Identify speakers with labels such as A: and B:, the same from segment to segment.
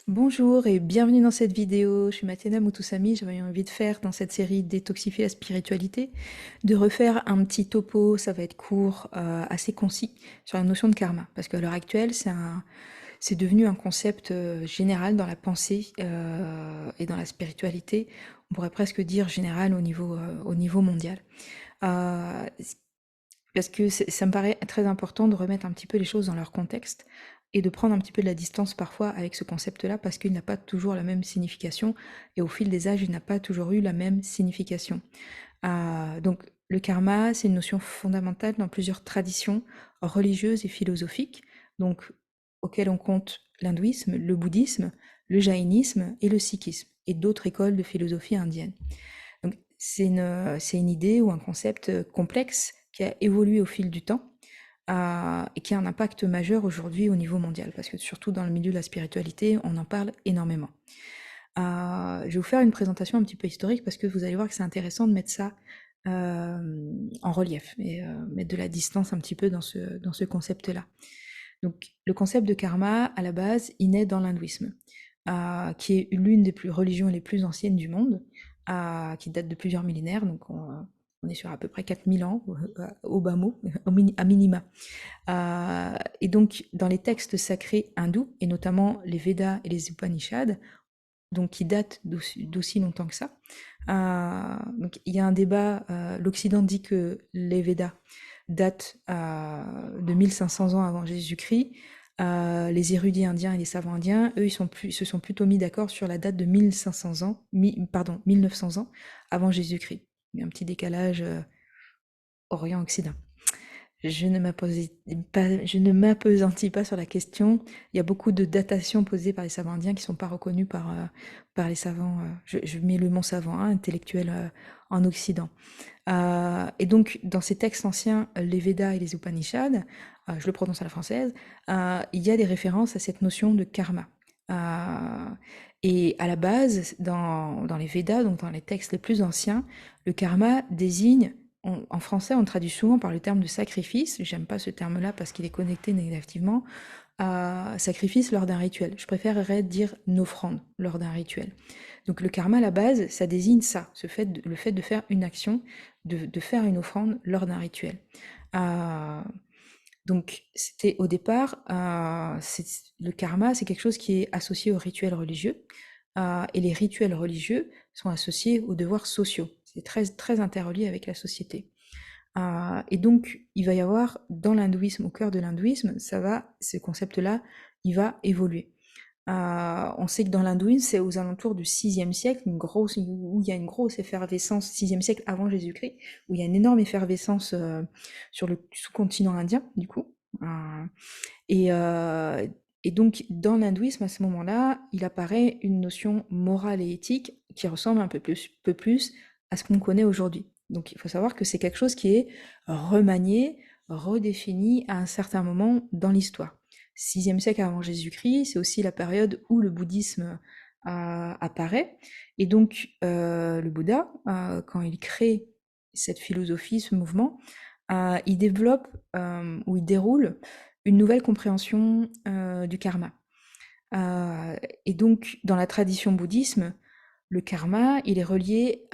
A: Bonjour et bienvenue dans cette vidéo. Je suis Mathiana Moutoussamy. J'avais envie de faire dans cette série Détoxifier la spiritualité, de refaire un petit topo, ça va être court, assez concis, sur la notion de karma. Parce qu'à l'heure actuelle, c'est devenu un concept général dans la pensée et dans la spiritualité. On pourrait presque dire général au niveau mondial. Euh, Parce que ça me paraît très important de remettre un petit peu les choses dans leur contexte et de prendre un petit peu de la distance parfois avec ce concept-là parce qu'il n'a pas toujours la même signification et au fil des âges, il n'a pas toujours eu la même signification. Donc le karma, c'est une notion fondamentale dans plusieurs traditions religieuses et philosophiques, donc auxquelles on compte l'hindouisme, le bouddhisme, le jaïnisme et le sikhisme et d'autres écoles de philosophie indienne. Donc c'est une idée ou un concept complexe qui a évolué au fil du temps et qui a un impact majeur aujourd'hui au niveau mondial, parce que surtout dans le milieu de la spiritualité, on en parle énormément. Je vais vous faire une présentation un petit peu historique parce que vous allez voir que c'est intéressant de mettre ça en relief et mettre de la distance un petit peu dans ce concept-là. Donc le concept de karma, à la base, il naît dans l'hindouisme, qui est l'une des religions les plus anciennes du monde, qui date de plusieurs millénaires, donc on est sur à peu près 4000 ans, au bas mot, à minima. Et donc, dans les textes sacrés hindous, et notamment les Védas et les Upanishads, donc qui datent d'aussi longtemps que ça, donc il y a un débat, l'Occident dit que les Védas datent de 1500 ans avant Jésus-Christ. Les érudits indiens et les savants indiens, eux, se sont plutôt mis d'accord sur la date de 1500 ans, pardon, 1900 ans avant Jésus-Christ. Il y a un petit décalage Orient-Occident. Je ne m'appesantis pas sur la question. Il y a beaucoup de datations posées par les savants indiens qui ne sont pas reconnues par les savants, je mets le mot savant, hein, intellectuel en Occident. Et donc, dans ces textes anciens, les Védas et les Upanishads, je le prononce à la française, il y a des références à cette notion de karma. Et à la base, dans les Védas, donc dans les textes les plus anciens, le karma désigne, en français, on traduit souvent par le terme de sacrifice. J'aime pas ce terme-là parce qu'il est connecté négativement à sacrifice lors d'un rituel. Je préférerais dire une offrande lors d'un rituel. Donc le karma, à la base, ça désigne ça, le fait de faire une action, de faire une offrande lors d'un rituel. Euh, donc c'était au départ, le karma, c'est quelque chose qui est associé aux rituels religieux, et les rituels religieux sont associés aux devoirs sociaux. C'est très, très interrelié avec la société. Et donc, il va y avoir dans l'hindouisme, au cœur de l'hindouisme, ce concept-là, il va évoluer. On sait que dans l'hindouisme, c'est aux alentours du 6e siècle, où il y a une grosse effervescence, 6e siècle avant Jésus-Christ, où il y a une énorme effervescence sur le sous-continent indien, du coup. Euh, et, euh, et donc, dans l'hindouisme, à ce moment-là, il apparaît une notion morale et éthique qui ressemble un peu plus à ce qu'on connaît aujourd'hui. Donc, il faut savoir que c'est quelque chose qui est remanié, redéfini à un certain moment dans l'histoire. 6e siècle avant Jésus-Christ, c'est aussi la période où le bouddhisme apparaît. Et donc, le Bouddha, quand il crée cette philosophie, ce mouvement, il développe ou il déroule une nouvelle compréhension du karma. Et donc, dans la tradition bouddhisme, le karma, il est relié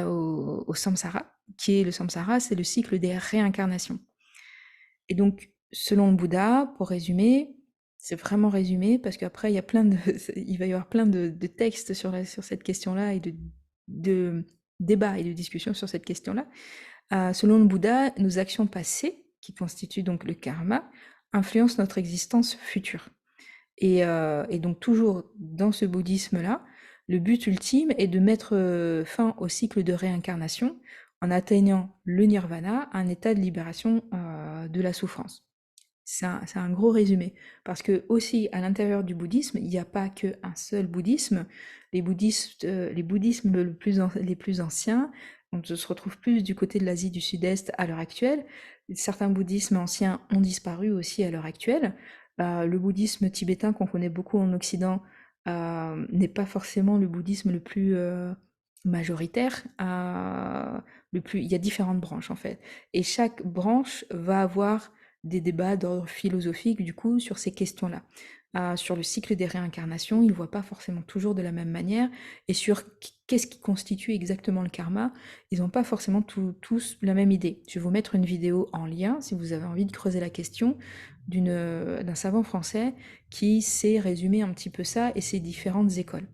A: au samsara, qui est le samsara, c'est le cycle des réincarnations. Et donc, selon le Bouddha, pour résumer, c'est vraiment résumé, parce qu'après, il va y avoir plein de textes sur cette question-là et de débats et de discussions sur cette question-là. Selon le Bouddha, nos actions passées, qui constituent donc le karma, influencent notre existence future. Et donc toujours dans ce bouddhisme-là, le but ultime est de mettre fin au cycle de réincarnation en atteignant le nirvana, un état de libération de la souffrance. C'est un gros résumé, parce que aussi à l'intérieur du bouddhisme, il n'y a pas qu'un seul bouddhisme. Les bouddhismes les plus anciens, on se retrouve plus du côté de l'Asie du Sud-Est à l'heure actuelle. Certains bouddhismes anciens ont disparu aussi à l'heure actuelle. Le bouddhisme tibétain qu'on connaît beaucoup en Occident n'est pas forcément le bouddhisme le plus majoritaire. Il y a différentes branches en fait, et chaque branche va avoir des débats d'ordre philosophique, du coup, sur ces questions-là. sur le cycle des réincarnations, ils ne voient pas forcément toujours de la même manière, et sur qu'est-ce qui constitue exactement le karma, ils n'ont pas forcément tous la même idée. Je vais vous mettre une vidéo en lien, si vous avez envie de creuser la question, d'un savant français qui sait résumer un petit peu ça et ses différentes écoles.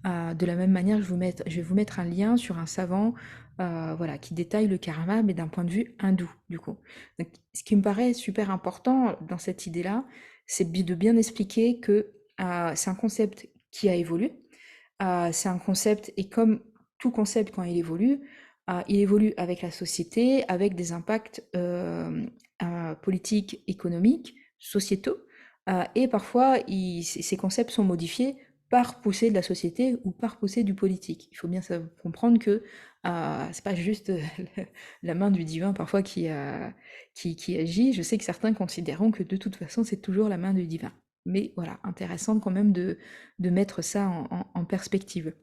A: De la même manière, je vais vous mettre un lien sur un savant voilà, qui détaille le karma, mais d'un point de vue hindou, du coup. Donc, ce qui me paraît super important dans cette idée-là, c'est de bien expliquer que c'est un concept qui a évolué. C'est un concept, et comme tout concept quand il évolue avec la société, avec des impacts politiques, économiques, sociétaux, et parfois ces concepts sont modifiés par poussée de la société ou par poussée du politique. Il faut bien comprendre que c'est pas juste la main du divin parfois qui agit. Je sais que certains considéreront que de toute façon c'est toujours la main du divin. Mais voilà, intéressant quand même de mettre ça en perspective.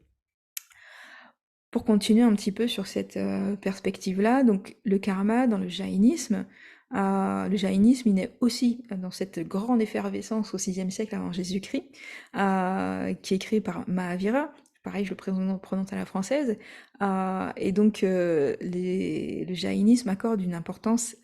A: Pour continuer un petit peu sur cette perspective-là, donc le karma dans le jaïnisme, il naît aussi dans cette grande effervescence au VIe siècle avant Jésus-Christ, qui est écrit par Mahavira. Pareil, je le prononce à la française. Et donc, le jaïnisme accorde une importance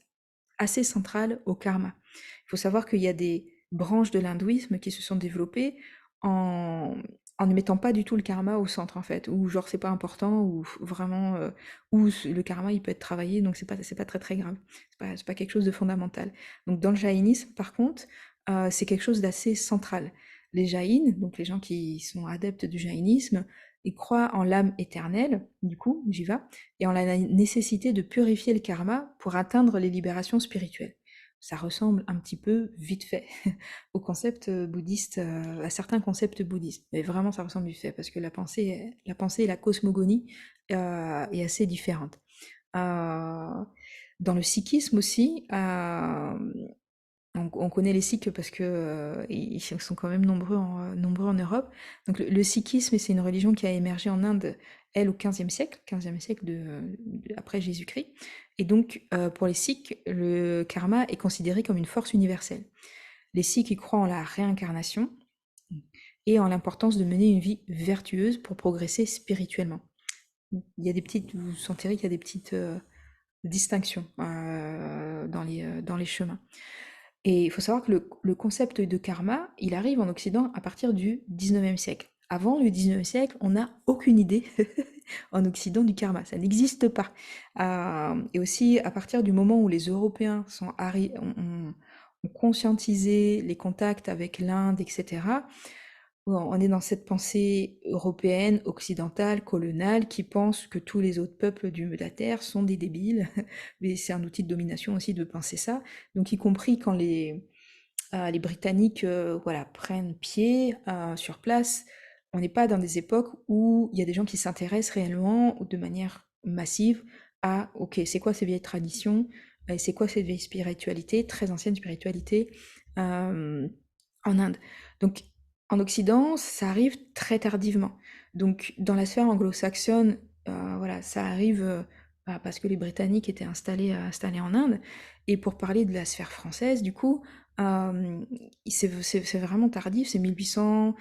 A: assez centrale au karma. Il faut savoir qu'il y a des branches de l'hindouisme qui se sont développées en, en ne mettant pas du tout le karma au centre, en fait, ou genre c'est pas important, ou vraiment, ou le karma il peut être travaillé, donc c'est pas très très grave, c'est pas quelque chose de fondamental. Donc dans le jaïnisme, par contre, c'est quelque chose d'assez central. Les jaïns, donc les gens qui sont adeptes du jaïnisme, ils croient en l'âme éternelle, du coup, Jiva, et en la nécessité de purifier le karma pour atteindre les libérations spirituelles. Ça ressemble un petit peu, vite fait, au concept bouddhiste, à certains concepts bouddhistes. Mais vraiment, ça ressemble vite fait, parce que la pensée et la cosmogonie est assez différente. Dans le sikhisme aussi, on connaît les Sikhs parce que ils sont quand même nombreux en Europe. Donc le sikhisme, c'est une religion qui a émergé en Inde, elle, au XVe siècle après Jésus-Christ. Et donc, pour les Sikhs, le karma est considéré comme une force universelle. Les Sikhs, ils croient en la réincarnation et en l'importance de mener une vie vertueuse pour progresser spirituellement. Il y a des petites, vous sentirez qu'il y a des petites distinctions dans les chemins. Et il faut savoir que le concept de karma, il arrive en Occident à partir du 19e siècle. Avant le 19e siècle, on n'a aucune idée en Occident du karma, ça n'existe pas. Et aussi, à partir du moment où les Européens ont conscientisé les contacts avec l'Inde, etc., on est dans cette pensée européenne, occidentale, coloniale, qui pense que tous les autres peuples de la Terre sont des débiles. Mais c'est un outil de domination aussi de penser ça. Donc, y compris quand les Britanniques voilà, prennent pied sur place, on n'est pas dans des époques où il y a des gens qui s'intéressent réellement ou de manière massive à, ok, c'est quoi ces vieilles traditions, et c'est quoi cette vieille spiritualité, très ancienne spiritualité euh, en Inde. Donc, en Occident, ça arrive très tardivement. Donc, dans la sphère anglo-saxonne, voilà, ça arrive parce que les Britanniques étaient installés en Inde. Et pour parler de la sphère française, du coup, c'est vraiment tardif, c'est 1800,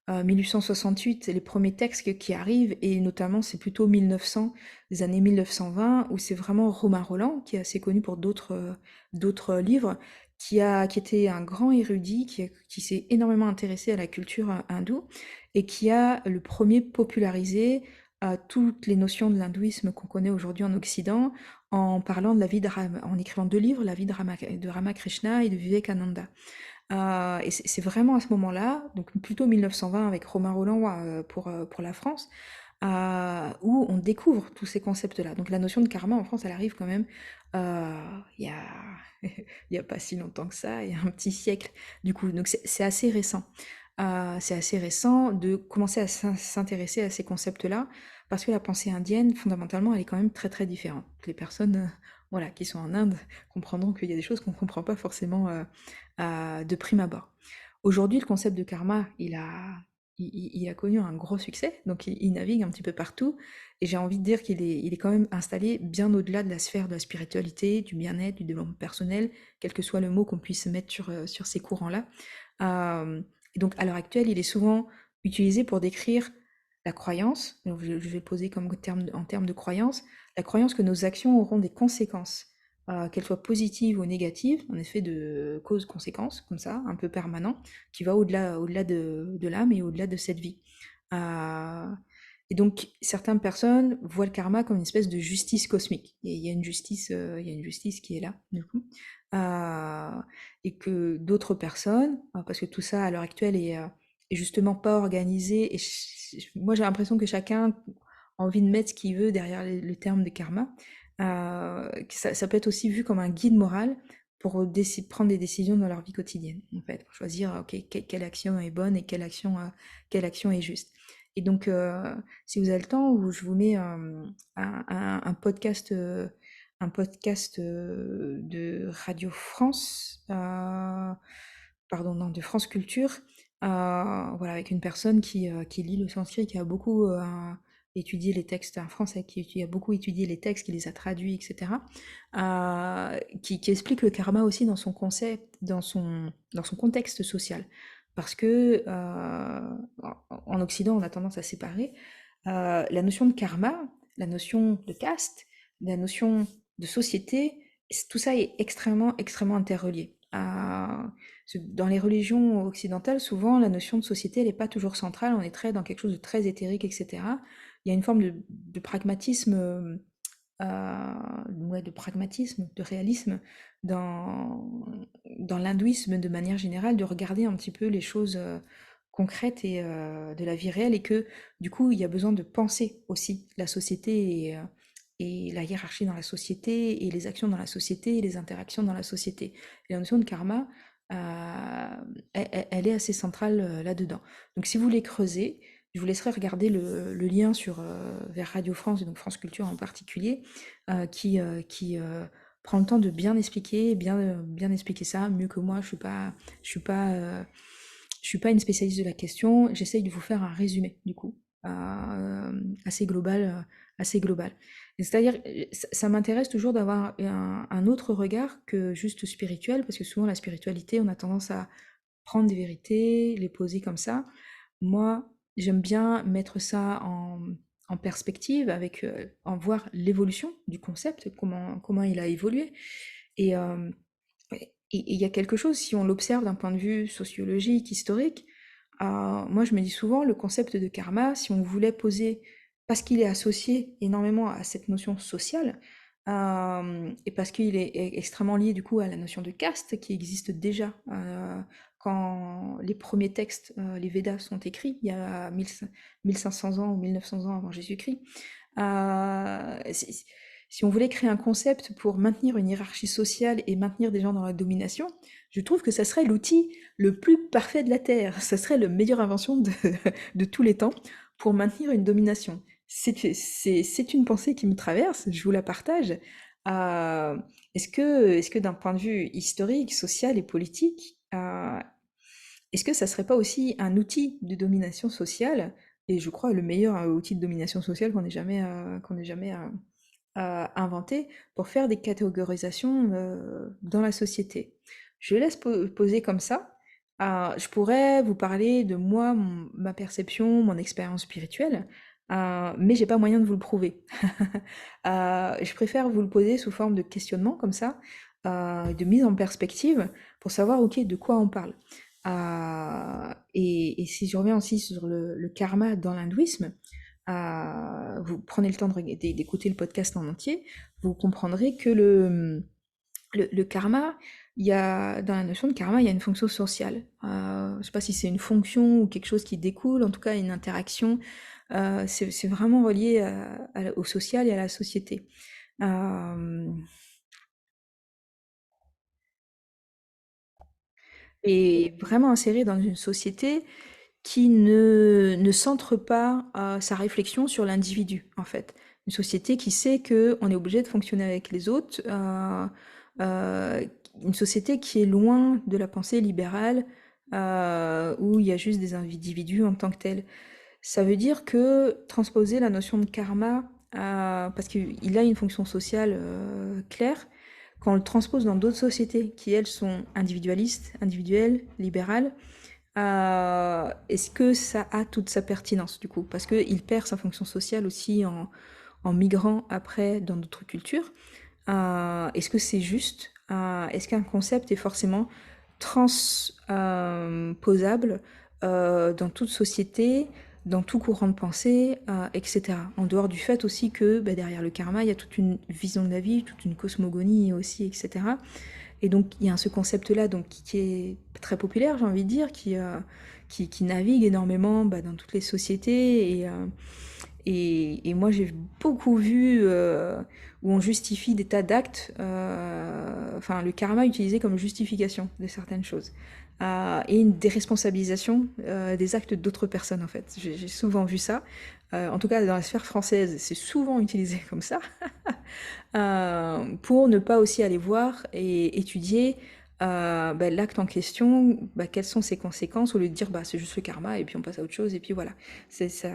A: 1868, les premiers textes qui arrivent, et notamment c'est plutôt 1900, les années 1920, où c'est vraiment Romain Rolland, qui est assez connu pour d'autres livres, qui était un grand érudit, qui s'est énormément intéressé à la culture hindoue, et qui a le premier popularisé toutes les notions de l'hindouisme qu'on connaît aujourd'hui en Occident, en parlant de la vie en écrivant deux livres, la vie de Ramakrishna et de Vivekananda. Et c'est vraiment à ce moment-là, donc plutôt 1920 avec Romain Rolland pour la France, où on découvre tous ces concepts-là. Donc la notion de karma en France, elle arrive quand même il y a, il y a pas si longtemps que ça, il y a un petit siècle du coup. Donc c'est assez récent. C'est assez récent de commencer à s'intéresser à ces concepts-là, parce que la pensée indienne, fondamentalement, elle est quand même très très différente. Les personnes voilà, qui sont en Inde comprendront qu'il y a des choses qu'on ne comprend pas forcément de prime abord. Aujourd'hui, le concept de karma, il a connu un gros succès, donc il navigue un petit peu partout, et j'ai envie de dire il est quand même installé bien au-delà de la sphère de la spiritualité, du bien-être, du développement personnel, quel que soit le mot qu'on puisse mettre sur ces courants-là. Et donc, à l'heure actuelle, il est souvent utilisé pour décrire la croyance, donc je vais le poser comme terme, en termes de croyance, la croyance que nos actions auront des conséquences, qu'elles soient positives ou négatives, en effet de cause-conséquence, comme ça, un peu permanent, qui va au-delà de l'âme et au-delà de cette vie. Euh, et donc, certaines personnes voient le karma comme une espèce de justice cosmique. Et il y a une justice qui est là, du coup. Euh, et que d'autres personnes, parce que tout ça à l'heure actuelle est justement pas organisé, et moi j'ai l'impression que chacun a envie de mettre ce qu'il veut derrière le terme de karma, que ça peut être aussi vu comme un guide moral pour prendre des décisions dans leur vie quotidienne, en fait, pour choisir ok, quelle action est bonne et quelle action est juste. Et donc, si vous avez le temps, je vous mets un podcast, de Radio France, pardon, non, de France Culture, voilà, avec une personne qui lit le sanskrit, qui a beaucoup étudié les textes, un français qui a beaucoup étudié les textes, qui les a traduits, etc., qui explique le karma aussi dans son concept, dans son contexte social. Parce que en Occident, on a tendance à séparer la notion de karma, la notion de caste, la notion de société, tout ça est extrêmement, extrêmement interrelié. Dans les religions occidentales, souvent, la notion de société, elle n'est pas toujours centrale, on est très dans quelque chose de très éthérique, etc. Il y a une forme de pragmatisme, ouais, de pragmatisme, de réalisme dans, dans l'hindouisme de manière générale, de regarder un petit peu les choses concrètes et de la vie réelle, et que du coup, il y a besoin de penser aussi la société et la hiérarchie dans la société, et les actions dans la société, et les interactions dans la société. Et la notion de karma, elle est assez centrale là-dedans. Donc si vous voulez creuser, je vous laisserai regarder le lien vers Radio France, et donc France Culture en particulier, qui prend le temps de bien expliquer ça, mieux que moi. Je suis pas, je suis pas une spécialiste de la question. J'essaye de vous faire un résumé, du coup, assez global, assez global. C'est-à-dire, ça m'intéresse toujours d'avoir un autre regard que juste spirituel, parce que souvent la spiritualité, on a tendance à prendre des vérités, les poser comme ça. Moi, j'aime bien mettre ça en perspective, en voir l'évolution du concept, comment il a évolué. Et il y a quelque chose, si on l'observe d'un point de vue sociologique, historique, moi je me dis souvent, le concept de karma, si on voulait poser, parce qu'il est associé énormément à cette notion sociale, et parce qu'il est extrêmement lié du coup à la notion de caste qui existe déjà quand les premiers textes, les Védas sont écrits, il y a 1500 ans ou 1900 ans avant Jésus-Christ. Si on voulait créer un concept pour maintenir une hiérarchie sociale et maintenir des gens dans la domination, je trouve que ça serait l'outil le plus parfait de la Terre. Ça serait la meilleure invention de tous les temps pour maintenir une domination. C'est une pensée qui me traverse, je vous la partage. Euh, est-ce que d'un point de vue historique, social et politique, est-ce que ça serait pas aussi un outil de domination sociale, et je crois le meilleur outil de domination sociale qu'on ait jamais inventé, pour faire des catégorisations dans la société? Je laisse poser comme ça. Je pourrais vous parler de moi, ma perception, mon expérience spirituelle, mais j'ai pas moyen de vous le prouver. Je préfère vous le poser sous forme de questionnement comme ça, de mise en perspective, pour savoir ok de quoi on parle. Et si je reviens aussi sur le karma dans l'hindouisme, vous prenez le temps d'écouter le podcast en entier, vous comprendrez que le karma, dans la notion de karma, il y a une fonction sociale. Je ne sais pas si c'est une fonction ou quelque chose qui découle, en tout cas une interaction. C'est vraiment relié au social et à la société. Euh, et vraiment inséré dans une société qui ne centre pas sa réflexion sur l'individu, en fait. Une société qui sait qu'on est obligé de fonctionner avec les autres, euh, une société qui est loin de la pensée libérale, où il y a juste des individus en tant que tels. Ça veut dire que transposer la notion de karma, parce qu'il a une fonction sociale claire, quand on le transpose dans d'autres sociétés qui, elles, sont individualistes, individuelles, libérales, est-ce que ça a toute sa pertinence du coup? Parce qu'il perd sa fonction sociale aussi en migrant après dans d'autres cultures. Est-ce que c'est juste? Est-ce qu'un concept est forcément transposable dans toute société, dans tout courant de pensée, etc. En dehors du fait aussi que bah, derrière le karma, il y a toute une vision de la vie, toute une cosmogonie aussi, etc. Et donc il y a ce concept-là donc, qui est très populaire, j'ai envie de dire, qui navigue énormément bah, dans toutes les sociétés. Et moi j'ai beaucoup vu où on justifie des tas d'actes, enfin le karma utilisé comme justification de certaines choses. Et une déresponsabilisation des actes d'autres personnes en fait. J'ai souvent vu ça. En tout cas dans la sphère française, c'est souvent utilisé comme ça. Pour ne pas aussi aller voir et étudier bah, l'acte en question, bah, quelles sont ses conséquences, au lieu de dire bah, c'est juste le karma et puis on passe à autre chose et puis voilà. C'est ça,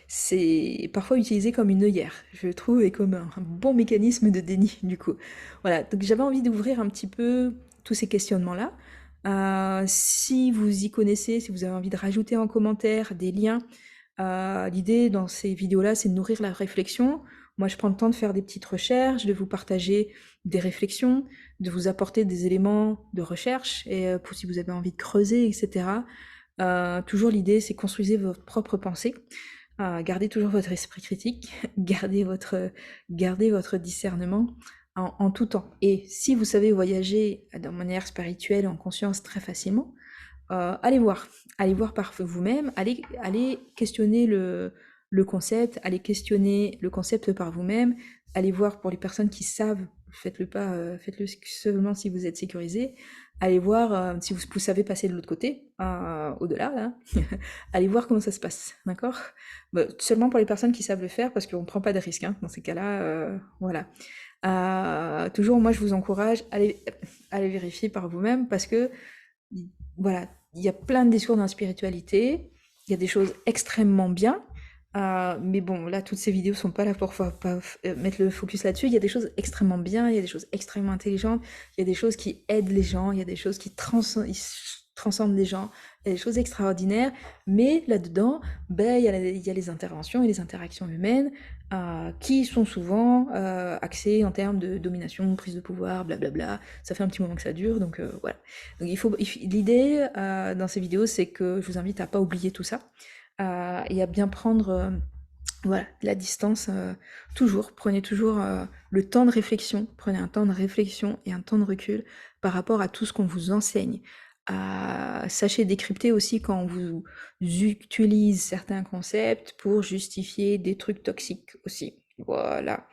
A: c'est parfois utilisé comme une œillère, je trouve, et comme un bon mécanisme de déni du coup. Voilà, donc j'avais envie d'ouvrir un petit peu tous ces questionnements-là. Si vous y connaissez, si vous avez envie de rajouter en commentaire des liens, l'idée dans ces vidéos-là, c'est de nourrir la réflexion. Moi, je prends le temps de faire des petites recherches, de vous partager des réflexions, de vous apporter des éléments de recherche, et pour si vous avez envie de creuser, etc. Toujours l'idée, c'est construisez votre propre pensée. Gardez toujours votre esprit critique, gardez votre discernement en tout temps. Et si vous savez voyager de manière spirituelle, en conscience très facilement, allez voir par vous-même, allez questionner le concept, allez questionner le concept par vous-même, allez voir pour les personnes qui savent, faites-le pas, faites-le seulement si vous êtes sécurisé, allez voir si vous savez passer de l'autre côté, au-delà, là, allez voir comment ça se passe, d'accord? Bah, seulement pour les personnes qui savent le faire, parce qu'on ne prend pas de risques, hein, dans ces cas-là, voilà. Toujours, moi, je vous encourage, allez vérifier par vous-même, parce que, voilà, il y a plein de discours dans la spiritualité, il y a des choses extrêmement bien, mais bon, là, toutes ces vidéos sont pas là pour mettre le focus là-dessus. Il y a des choses extrêmement bien, il y a des choses extrêmement intelligentes, il y a des choses qui aident les gens, il y a des choses qui transcendent les gens, il y a des choses extraordinaires, mais là-dedans, ben, il y a les interventions et les interactions humaines qui sont souvent axées en termes de domination, prise de pouvoir, blablabla. Ça fait un petit moment que ça dure, donc voilà. Donc l'idée dans ces vidéos, c'est que je vous invite à pas oublier tout ça et à bien prendre voilà, la distance toujours. Prenez toujours le temps de réflexion, prenez un temps de réflexion et un temps de recul par rapport à tout ce qu'on vous enseigne. Sachez décrypter aussi quand on vous utilise certains concepts pour justifier des trucs toxiques aussi. Voilà.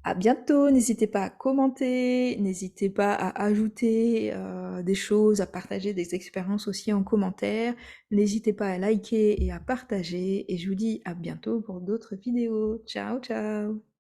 A: À bientôt, n'hésitez pas à commenter, n'hésitez pas à ajouter des choses, à partager des expériences aussi en commentaire, n'hésitez pas à liker et à partager, et je vous dis à bientôt pour d'autres vidéos. Ciao, ciao!